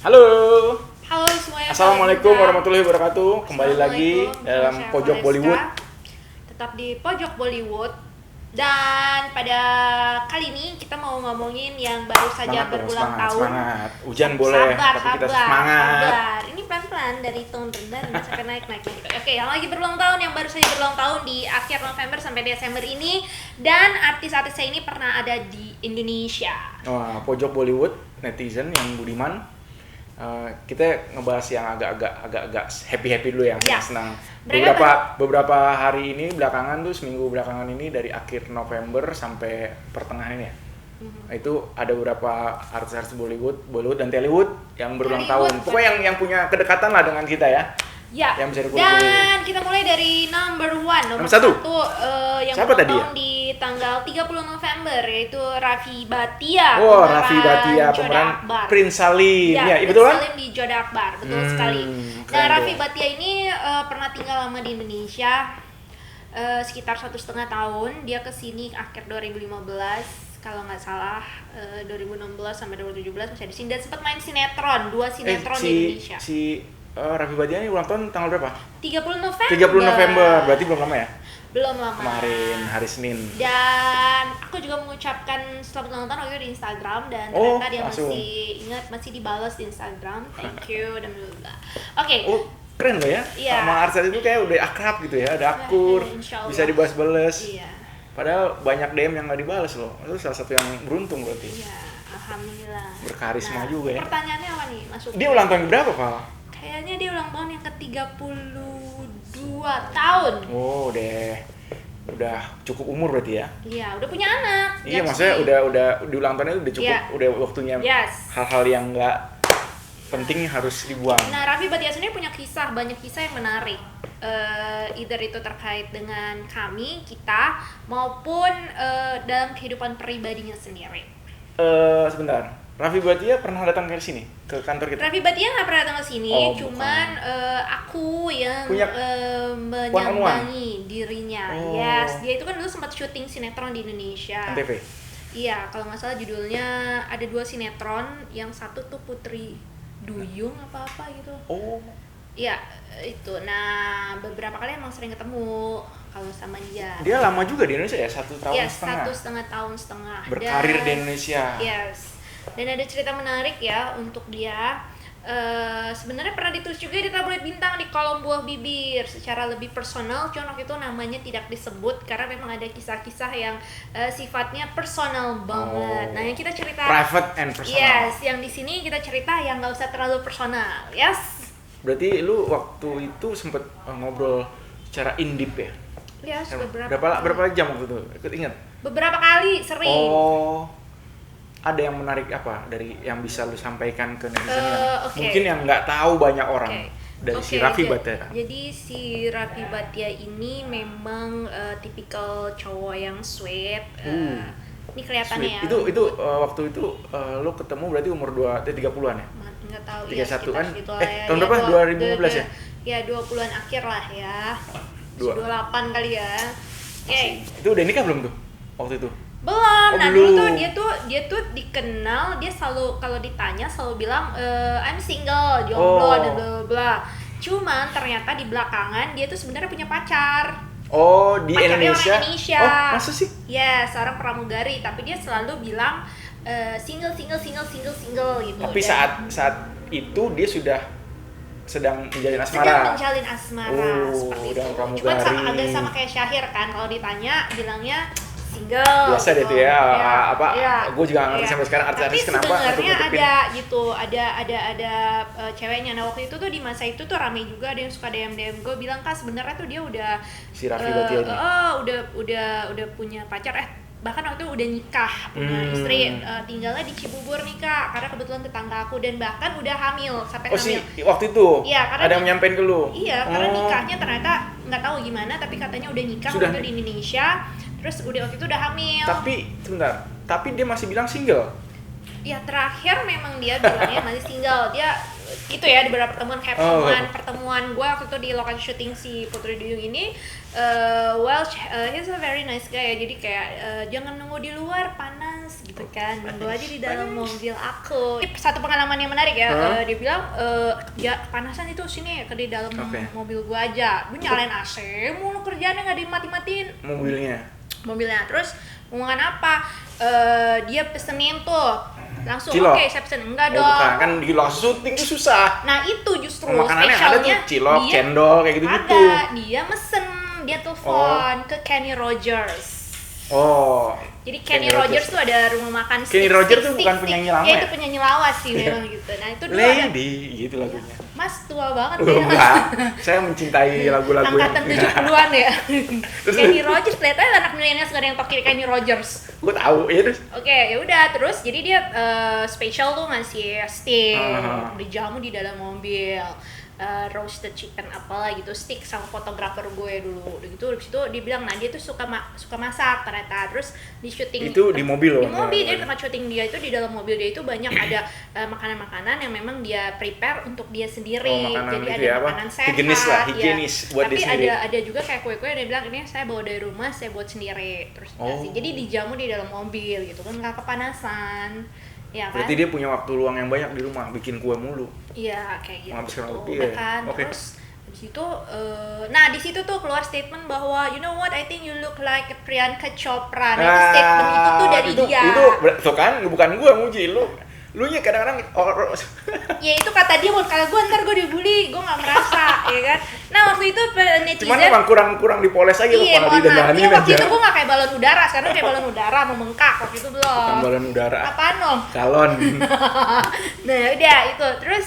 Halo. Halo semuanya. Assalamualaikum warahmatullahi wabarakatuh. Kembali lagi dalam Saya Pojok Valeska. Bollywood. Tetap di Pojok Bollywood. Dan pada kali ini kita mau ngomongin yang baru saja berulang tahun. Semangat. Hujan boleh, tapi kita semangat. Sabar. Ini pelan-pelan dari tone rendah dan sampai naik. Oke, yang lagi berulang tahun, yang baru saja berulang tahun di akhir November sampai Desember ini. Dan artis-artisnya ini pernah ada di Indonesia. Wah, Pojok Bollywood, netizen yang budiman. Kita ngebahas yang agak happy dulu yang Ya. senang. Mereka Beberapa hari ini belakangan tuh, seminggu belakangan ini dari akhir November sampai pertengahan ini ya. Itu ada beberapa artis-artis Bollywood dan Tollywood yang berulang Hollywood, tahun. Pokoknya yang punya kedekatan lah dengan kita ya. Ya, Yang bisa dikulik. dan kita mulai dari nomor Nomor satu. Yang Siapa berulang tadi tahun di tanggal 30 November yaitu Raffi Bhatia. Oh, Raffi Bhatia, Joda pemeran Akbar. Prince Salim. Ya, Ya, Prince betul kan? Salim di Joda Akbar, betul sekali. Keren Nah, tuh. Raffi Bhatia ini pernah tinggal lama di Indonesia, sekitar 1,5 tahun. Dia kesini akhir 2015. Kalau nggak salah 2016 sampai 2017 masih di sini dan sempat main sinetron, 2 sinetron di Indonesia. Raffi Bhatia ini ulang tahun tanggal berapa? 30 November. 30 November, berarti belum lama ya? Belum lama. Kemarin, hari Senin. Dan aku juga mengucapkan selamat ulang tahun waktu itu di Instagram dan Oh, ternyata dia langsung. masih ingat, masih dibalas di Instagram. Thank you dan bla. Oke. Oh, keren loh ya. Iya. Sama artis itu kayak udah akrab gitu ya, ada akur, Insya Allah. bisa dibales-bales. Iya. Padahal banyak DM yang nggak dibales loh. Itu salah satu yang beruntung berarti. Iya, alhamdulillah. Berkarisma juga ya. Pertanyaannya apa nih? Masuk. Dia ulang tahun berapa, Pak? Kayaknya dia ulang tahun yang ke-32 tahun. Oh, udah cukup umur berarti ya. Iya, udah punya anak. Iya, Jadi- maksudnya udah di ulang tahunnya udah cukup, Iya. udah waktunya Yes. hal-hal yang nggak penting harus dibuang. Nah, Raffi Bhatia sendiri punya banyak kisah yang menarik. Either itu terkait dengan kita, maupun dalam kehidupan pribadinya sendiri. Sebentar, Raffi Bhatia pernah datang ke sini, ke kantor kita. Raffi Bhatia nggak pernah datang ke sini, Oh, cuman aku yang Punya menyambangi dirinya. Oh. Yes, dia itu kan dulu sempat syuting sinetron di Indonesia. Antv. Iya, kalau nggak salah judulnya ada 2 sinetron, yang satu tuh Putri Duyung apa gitu. Oh, Iya, itu. Nah, beberapa kali emang sering ketemu kalau sama dia. dia lama juga di Indonesia ya, 1,5 tahun. Iya, 1,5 tahun setengah. Berkarir Dan- di Indonesia. Yes. Dan ada cerita menarik ya untuk dia. Sebenarnya pernah ditulis juga di tabloid Bintang di kolom buah bibir secara lebih personal, cuma waktu itu namanya tidak disebut karena memang ada kisah-kisah yang sifatnya personal banget. Oh. Nah, yang kita cerita Private and personal. Yes, yang di sini kita cerita yang nggak usah terlalu personal. Yes. Berarti lu waktu itu sempet ngobrol secara in-deep ya? Yes, Berapa jam waktu itu? Ikut ingat? beberapa kali sering. Oh, ada yang menarik apa dari yang bisa lu sampaikan ke netizen yang Oke. mungkin yang nggak tahu banyak orang Oke. dari si Oke, Raffi Bhatia? Jadi si Raffi Bhatia ini memang tipikal cowok yang sweet. Ini kelihatannya Sweet. ya. Itu waktu itu lu ketemu berarti umur 30-an ya? Nggak tahu 31 ya, sekitar kan? segitu lah ya. Tahun Ya, berapa? 2015 ya? Ya 20-an akhir lah ya. Dua. 28 kali ya. Oke. Itu udah nikah belum tuh waktu itu? Belum. Oh, Nah, belum. dulu tuh dia tuh dikenal, dia selalu kalau ditanya selalu bilang I'm single, jomblo, dan bla bla bla. Cuman ternyata di belakangan dia tuh sebenarnya punya pacar. Oh, di Pacarnya Indonesia? orang Indonesia. Oh, masa sih? Ya, seorang pramugari, tapi dia selalu bilang single gitu. Tapi Dan saat itu dia sudah sedang menjalin asmara. sedang menjalin asmara Oh, seperti itu. udah pramugari. Cuman agak sama kayak Syahir kan, kalau ditanya bilangnya single. Biasa deh tuh ya, gue juga nggak ngerti Iya. sampai sekarang artis-artis Tapi kenapa sebenarnya nutup-nutupin. ada gitu, ada ceweknya. Nah, waktu itu tuh di masa itu tuh rame juga, ada yang suka DM gue bilang, "Kak, sebenarnya tuh dia udah Si Raffi Bhatia ini. udah punya pacar, bahkan waktu itu udah nikah, punya istri, tinggalnya di Cibubur nih Kak, karena kebetulan tetangga aku, dan bahkan udah hamil sampai Oh, si hamil. waktu itu Iya, karena ada yang nyampein ke lu? Iya, karena Oh. nikahnya ternyata nggak tahu gimana, tapi katanya udah nikah Sudah. waktu di Indonesia, terus waktu itu udah hamil. Tapi dia masih bilang single. Ya terakhir memang dia bilangnya masih single. Dia itu ya di beberapa pertemuan kayak pertemuan gue waktu itu di lokasi syuting si Putri Duyung ini. He's a very nice guy ya. Jadi kayak jangan nunggu di luar, panas Mas gitu kan, nunggu aja di dalam mobil aku. Satu pengalaman yang menarik ya, dia bilang ya kepanasan itu sini ke di dalam mobil gua aja, lu nyalain AC mulu kerjaannya nggak dimati-matiin mobilnya. Terus ngomongan apa, dia pesenin tuh langsung oke, saya pesen. Enggak dong. Bukan, kan di langsung syuting tuh susah. Nah itu justru makanannya spesialnya ada tuh cilok, cendol kayak gitu-gitu. Ada, dia mesen, dia telepon ke Kenny Rogers. Jadi Kenny Rogers tuh ada rumah makan Kenny Rogers tuh bukan penyanyi lama ya? Itu penyanyi lawas sih memang gitu. Nah itu dulu Lady gitu lagunya. Mas tua banget ya. Enggak, saya mencintai lagu-lagu angkatan 70-an ya. Kenny Rogers, ternyata anak milenial gak ada yang pakai Kenny Rogers. Gue tahu ya terus. Oke, ya udah terus jadi dia spesial tuh ngasih steak dijamu di dalam mobil. Roasted chicken apalah gitu, stick sama fotografer gue dulu gitu. Di situ dia bilang nah dia tuh suka masak ternyata. Terus di syuting itu di mobil loh. Di mobil, jadi tempat syuting dia itu di dalam mobil dia itu banyak ada makanan-makanan yang memang dia prepare untuk dia sendiri. Jadi ada ya, makanan sehat higienis buat tapi dia sendiri. ada juga kayak kue-kue yang dia bilang ini saya bawa dari rumah, saya buat sendiri. Terus dikasih. Jadi dijamu di dalam mobil gitu kan, nggak kepanasan. Ya kan? Berarti dia punya waktu luang yang banyak di rumah, bikin kue mulu. Iya, kayak gitu. Menghabiskan waktu Kan? Terus habis itu nah di situ tuh keluar statement bahwa you know what, I think you look like Priyanka Chopra. Nah, itu statement itu tuh dari dia. Itu kan bukan gua muji lu nya kadang-kadang ya itu kata dia, kalau gue ntar gue dibully, gue nggak merasa ya kan. Nah waktu itu netizen cuman emang kurang dipoles aja iya, kalau didandanin aja. Waktu itu gue nggak kayak balon udara, sekarang kayak balon udara membengkak. Waktu itu belum. Bukan balon udara. Apaan dong? Calon. Nah udah itu. Terus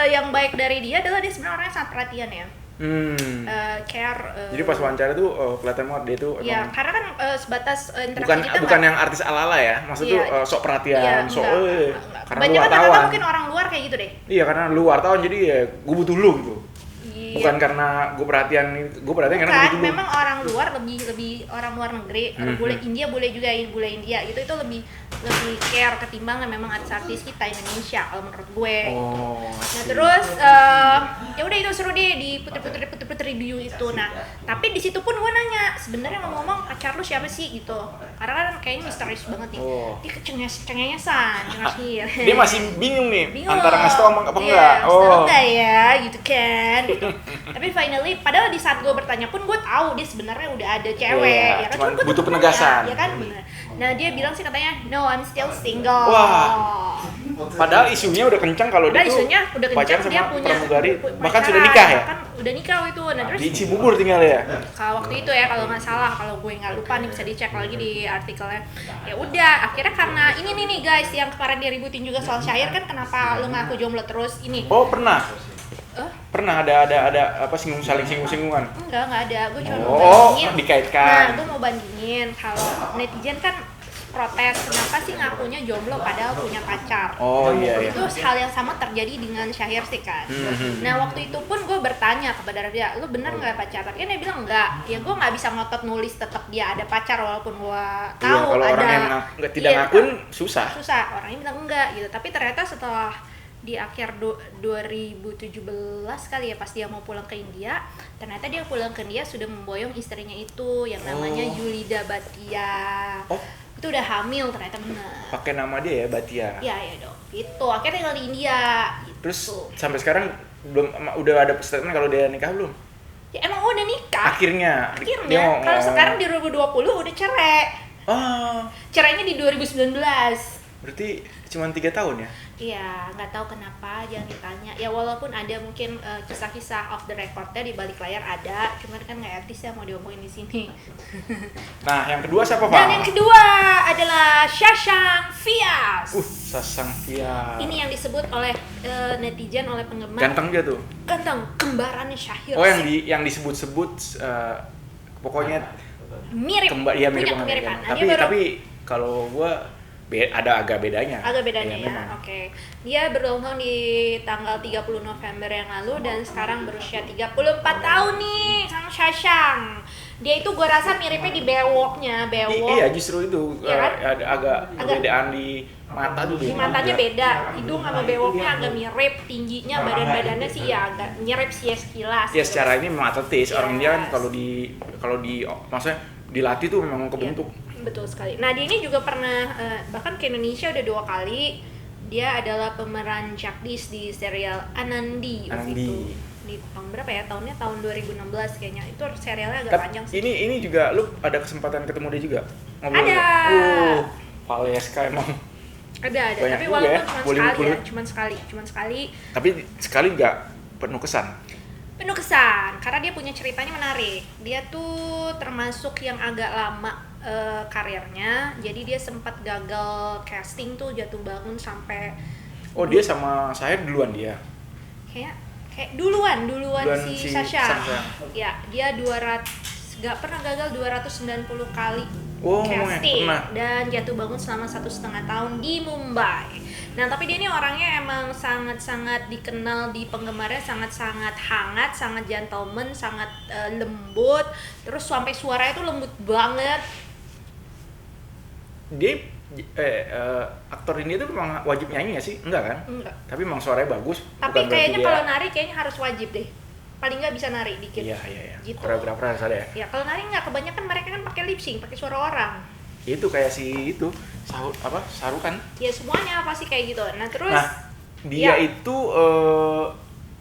yang baik dari dia adalah dia sebenarnya orangnya sangat perhatian ya. Care. Jadi pas wawancara tuh kelihatan banget dia tuh ya, emang karena kan sebatas interaksi kita bukan yang artis ala-ala ya. Maksudnya tuh sok perhatian, karena banyak lu kan wartawan. mungkin orang luar kayak gitu deh. Iya, karena lu wartawan jadi ya gue butuh lu gitu. Iya. Bukan karena gue perhatian karena gue butuh lu. Memang orang luar lebih orang luar negeri, bule India boleh juga bule India gitu, itu lebih care ketimbang memang artis kita Indonesia kalau menurut gue. Nah terus ya udah itu seru deh di putri review itu. Nah tapi di situ pun gue nanya sebenarnya ngomong pacar lu siapa sih gitu, karena kan kayaknya misterius banget nih. Dia cengengesan. Dia masih bingung nih antara ngasih tau apa enggak. Enggak ya gitu kan gitu. Tapi finally padahal di saat gue bertanya pun gue tahu dia sebenarnya udah ada cewek ya kan, cuma butuh penegasan ya kan, benar. Nah dia bilang sih katanya no, I'm still single. Wah, padahal isunya udah kencang kalau dia tuh pacaran sama pramugari, bahkan sudah nikah ya? Kan udah nikah itu. Nah terus di Cibubur tinggal ya? Kalau waktu itu ya kalau nggak salah, kalau gue nggak lupa nih bisa dicek lagi di artikelnya. Ya udah akhirnya karena ini nih guys yang kemarin diributin juga soal Syahir kan, kenapa lu ngaku jomblo terus ini? Pernah. Pernah ada apa singgungan? Enggak ada. Gue cuma mau bandingin. Dikaitkan. Nah, gue mau bandingin kalau netizen kan protes kenapa sih ngakunya jomblo padahal punya pacar. Iya. Itu hal yang sama terjadi dengan Syahir sih kan. Nah waktu itu pun gue bertanya kepada dia, lu bener nggak pacaran? Dia bilang enggak. Ya gue nggak bisa ngotot nulis tetap dia ada pacar walaupun gue tahu kalau ada. Orang yang tidak ngakuin susah. Orangnya bilang enggak gitu. Tapi ternyata setelah di akhir 2017 kali ya pas dia mau pulang ke India, ternyata dia pulang ke India sudah memboyong istrinya itu yang namanya Yulida Bhatia. Itu udah hamil ternyata, benar. Pakai nama dia ya, Bhatia. Iya dong. Gitu. Akhirnya tinggal di India. Gitu. Terus sampai sekarang udah ada statement kalau dia nikah belum? Ya emang udah nikah. Akhirnya. Kalau sekarang di 2020 udah cerai. Cerainya di 2019. Berarti cuma 3 tahun ya? Iya, nggak tahu kenapa, jangan ditanya. Ya walaupun ada mungkin kisah-kisah off the record-nya di balik layar ada, cuman kan nggak etis ya mau diomongin di sini. Nah, yang kedua siapa, Pak? Dan yang kedua adalah Shashank Vyas. Shashank Vyas. Ini yang disebut oleh netizen, oleh penggemar. Ganteng dia tuh. Ganteng, kembarannya Syahir. Yang disebut-sebut pokoknya mirip. Iya, mirip kemiripan. Tapi kalau gua ada agak bedanya ya, memang. Oke. Dia berulang tahun di tanggal 30 November yang lalu dan sekarang berusia 34 tahun nih, sang Shashank. Dia itu gue rasa miripnya di bewoknya. Iya, justru itu ya kan? Ada agak perbedaan di mata tuh. Di matanya beda, hidung sama bewoknya agak mirip, tingginya badannya sih ya agak mirip sih ya sekilas. Ya secara ini memang atletis. Orang India kan kalau di maksudnya dilatih tuh memang kebentuk. Betul sekali. Nah, dia ini juga pernah bahkan ke Indonesia udah 2 kali. Dia adalah pemeran Jagdish di serial Anandi waktu Anandi. itu. Di tahun berapa ya? Tahunnya tahun 2016 kayaknya. Itu serialnya agak panjang sih. Ini juga lu ada kesempatan ketemu dia juga? Ngobrol Ada. juga? Valesca emang. Ada. Banyak Tapi juga walaupun ya, cuma sekali. Tapi sekali nggak penuh kesan. Penuh kesan karena dia punya ceritanya menarik. Dia tuh termasuk yang agak lama karirnya, jadi dia sempat gagal casting tuh, jatuh bangun sampai Dia sama saya duluan dia. kayak duluan si Sasha. Sasha. Ya, dia 200 nggak pernah gagal 290 kali Casting pernah. dan jatuh bangun selama 1,5 tahun di Mumbai. Nah, tapi dia ini orangnya emang sangat-sangat dikenal di penggemarnya, sangat-sangat hangat, sangat gentleman, sangat lembut. Terus sampai suaranya tuh lembut banget. Dia aktor ini tuh memang wajib nyanyi nggak sih? Enggak kan? Enggak. Tapi memang suaranya bagus. Tapi kayaknya kalau nari kayaknya harus wajib deh. Paling nggak bisa nari dikit. Iya. Gitu. Koreografer harus ada ya. Ya, kalau nari nggak, kebanyakan mereka kan pakai lip sync, pakai suara orang. Itu kayak si itu Sarukan. Ya semuanya pasti kayak gitu. Nah, terus dia itu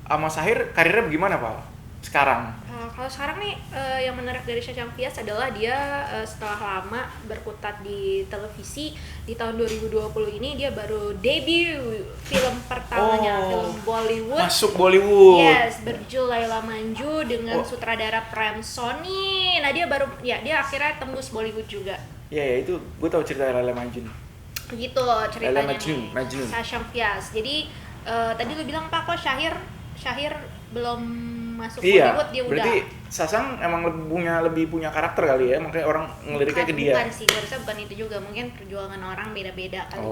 sama Sahir karirnya bagaimana, Pak? Sekarang. Kalau sekarang nih yang menarik dari Shah Chang Fias adalah dia setelah lama berkutat di televisi, di tahun 2020 ini dia baru debut film pertamanya, film Bollywood. Masuk Bollywood. Yes, berjudul Laila Manju dengan sutradara Prem Soni. Nah, dia akhirnya tembus Bollywood juga. Iya, itu gue tahu cerita Laila Majnun. Gitu ceritanya Laila Majnun. Shah Chang Fias. Jadi tadi lu bilang Pak kok Syahir belum masuk Bollywood, dia berarti udah. Sasang emang lebih punya karakter kali ya, makanya orang ngeliriknya ke dia. Bukan sih, gue rasa bukan itu juga, mungkin perjuangan orang beda-beda kali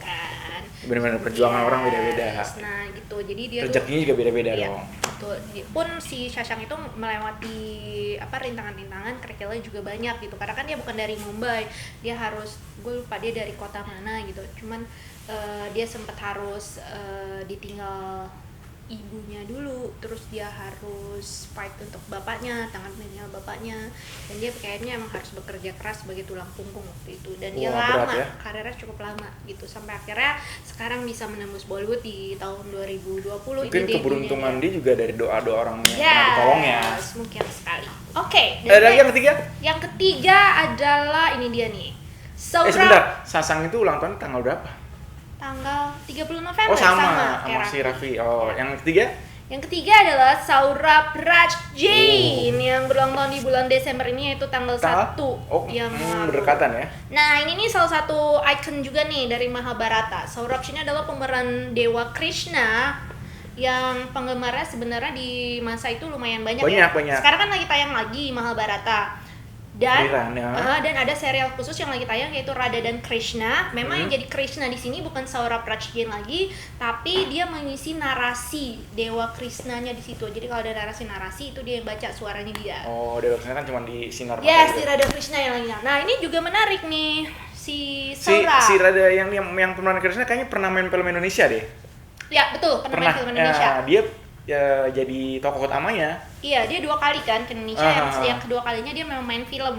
kan. Benar-benar perjuangan orang beda-beda. Nah gitu, jadi dia rezekinya juga beda-beda dong. Betul. Pun si Shah Chang itu melewati rintangan-rintangan, kerikilnya juga banyak gitu. Karena kan dia bukan dari Mumbai, dia harus, gue lupa dia dari kota mana gitu. Cuman dia sempat harus ditinggal ibunya dulu, terus dia harus fight untuk bapaknya, tangan meninggal bapaknya, dan dia kayaknya emang harus bekerja keras sebagai tulang punggung waktu itu, dan dia lama, karirnya cukup lama gitu, sampai akhirnya sekarang bisa menembus Bollywood di tahun 2020. Mungkin keberuntungan dia juga dari doa-doa orang yang tolong ya. Mungkin sekali. Oke. Ada yang ketiga? Yang ketiga adalah ini dia nih. Sebentar, Sasang itu ulang tahun tanggal berapa? Tanggal 30 November sama si Raffi. Yang ketiga? Yang ketiga adalah Saurabh Rajin yang berulang tahun di bulan Desember ini, yaitu tanggal 1 yang berdekatan ya. Nah, ini nih salah satu icon juga nih dari Mahabharata. Saurabh ini adalah pemeran Dewa Krishna yang penggemarnya sebenarnya di masa itu lumayan banyak. Banyak. Sekarang kan lagi tayang lagi Mahabharata. Dan ada serial khusus yang lagi tayang yaitu Radha dan Krishna. Memang yang jadi Krishna di sini bukan Saurabh Rajin lagi, tapi dia mengisi narasi Dewa Krishnanya di situ. Jadi kalau ada narasi itu dia yang baca, suaranya dia. Dewa Krishna kan cuma di sinar. Yes, si Radha Krishna yang lagi. Nah, ini juga menarik nih si Saurabh. Si Radha yang pemeran Krishna kayaknya pernah main film Indonesia deh. Ya, betul, pernah main film Indonesia. Dia jadi tokoh utamanya. Iya, dia 2 kali kan ke Indonesia. Yang kedua kalinya dia memang main film.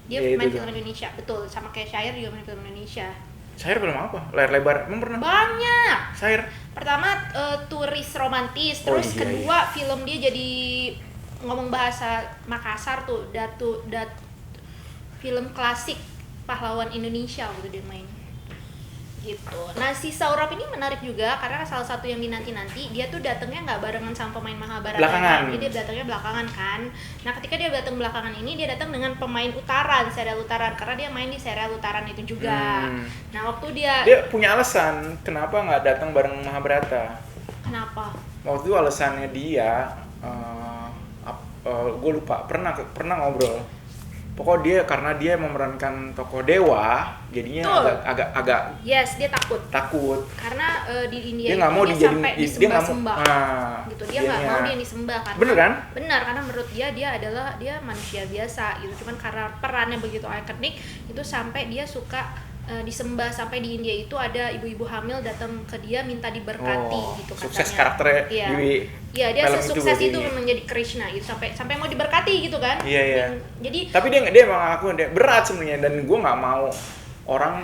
Dia main film Indonesia, betul. Sama kayak Syair juga main film Indonesia. Syair film apa? Layar lebar, emang pernah? Banyak. Syair. Pertama turis romantis, terus kedua film dia jadi ngomong bahasa Makassar tuh, film klasik pahlawan Indonesia waktu dia main. Gitu. Nah, si Saurabh ini menarik juga karena salah satu yang dinanti-nanti, dia tuh datangnya nggak barengan sama pemain Mahabharata. Belakangan. Jadi dia datangnya belakangan kan. Nah, ketika dia datang belakangan ini, dia datang dengan pemain Utaran, serial Utaran, karena dia main di serial Utaran itu juga. Nah, waktu dia punya alasan kenapa nggak datang bareng Mahabharata. Kenapa? Waktu itu alasannya dia, gue lupa, pernah ngobrol. Pokoknya karena dia memerankan tokoh dewa, jadinya agak yes, dia takut. Karena di India dia nggak mau sampai disembah-sembah. Gitu. Dia nggak mau dia disembah kan. Bener kan? Benar, karena menurut dia manusia biasa gitu. Cuman karena perannya begitu ikonik, itu sampai dia suka disembah. Sampai di India itu ada ibu-ibu hamil datang ke dia minta diberkati gitu katanya. Sukses karakternya Iya. di Iya, dia film sesukses itu berarti. menjadi Krishna gitu sampai mau diberkati gitu kan. Iya. Jadi Tapi dia emang aku dia berat sebenarnya, dan gue nggak mau orang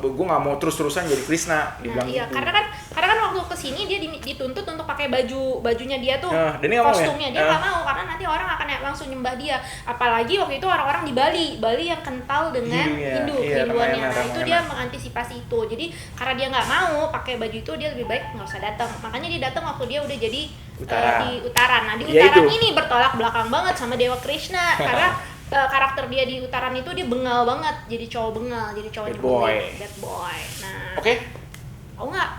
gue nggak mau terus-terusan jadi Krishna dibilang iya, gitu. karena kan waktu kesini dia dituntut untuk pakai bajunya dia tuh, dan dia nggak mau ya? kostumnya dia nggak mau karena nanti orang akan langsung nyembah dia. Apalagi waktu itu orang-orang di Bali yang kental dengan Hinduannya. Nah itu dia mengantisipasi itu. Jadi karena dia nggak mau pakai baju itu, dia lebih baik nggak usah datang. Makanya dia datang waktu dia udah jadi di Utara. Nah di Utaran ini bertolak belakang banget sama Dewa Krishna karena karakter dia di Utaran itu dia bengal banget, jadi cowok bengal, jadi cowok nyebelin, bad boy. Nah, mau nggak?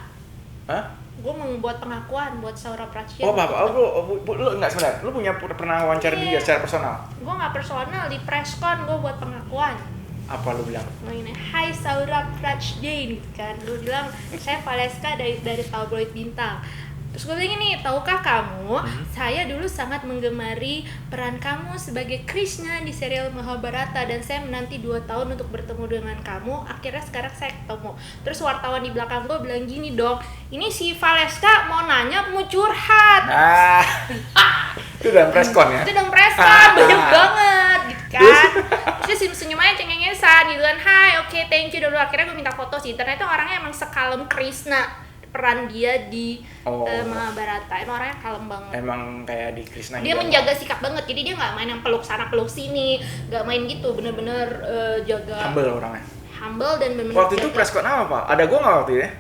Hah? Gue mau buat pengakuan buat Saura Prachya. Lu nggak sebenarnya? Lu pernah wawancara dia secara personal? Gue nggak personal, di presscon gue buat pengakuan. Apa lu bilang? Hai Saura Prachya kan, lu bilang saya Valeska dari tabloid Bintang. Terus gue bilang ini, tahukah kamu, saya dulu sangat menggemari peran kamu sebagai Krishna di serial Mahabharata dan saya menanti 2 tahun untuk bertemu dengan kamu. Akhirnya sekarang saya ketemu. Terus wartawan di belakang gue bilang gini dong, ini si Valeska mau nanya, mau curhat. Itu dalam preskon ya? Itu dalam preskon, banyak banget gitu kan. Terus senyum aja cengeng-cengesan gitu kan, hai oke, thank you dulu. Akhirnya gue minta foto sih, ternyata orangnya emang sekalem Krishna peran dia di Mahabharata. Emang orangnya kalem banget. Emang kayak di Krishna. Dia menjaga sikap banget. Jadi dia nggak main yang peluk sana peluk sini, nggak main gitu. Bener-bener jaga. Humble orangnya. Humble dan bener-bener. Waktu itu preskon apa Pak? Ada gua nggak waktu itu ya?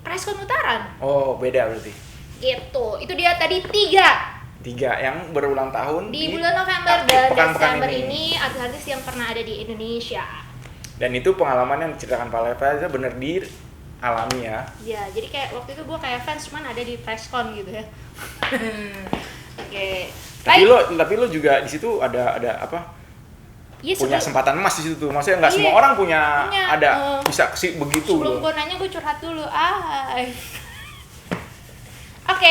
Preskon Utaran. Oh beda berarti. Gitu. Itu dia tadi 3 yang berulang tahun di bulan November dan pekan Desember ini artis-artis yang pernah ada di Indonesia. Dan itu pengalaman yang diceritakan Pak Leva itu bener alami ya. Ya, jadi kayak waktu itu gue kayak fans cuman ada di presscon gitu ya. Oke. Tapi lo juga di situ ada apa? Iya, punya kesempatan emas di situ tuh. Maksudnya nggak semua orang punya ada bisa begitu. Sebelum gue nanya gue curhat dulu. Oke.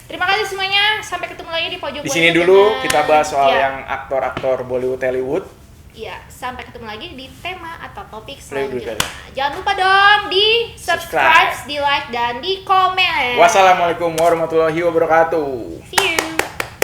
Terima kasih semuanya. Sampai ketemu lagi di pojok. Di sini dulu kita bahas soal yang aktor-aktor Bollywood Hollywood. Iya, sampai ketemu lagi di tema atau topik selanjutnya. Jangan lupa dong di subscribe, di like, dan di komen. Wassalamualaikum warahmatullahi wabarakatuh. See you.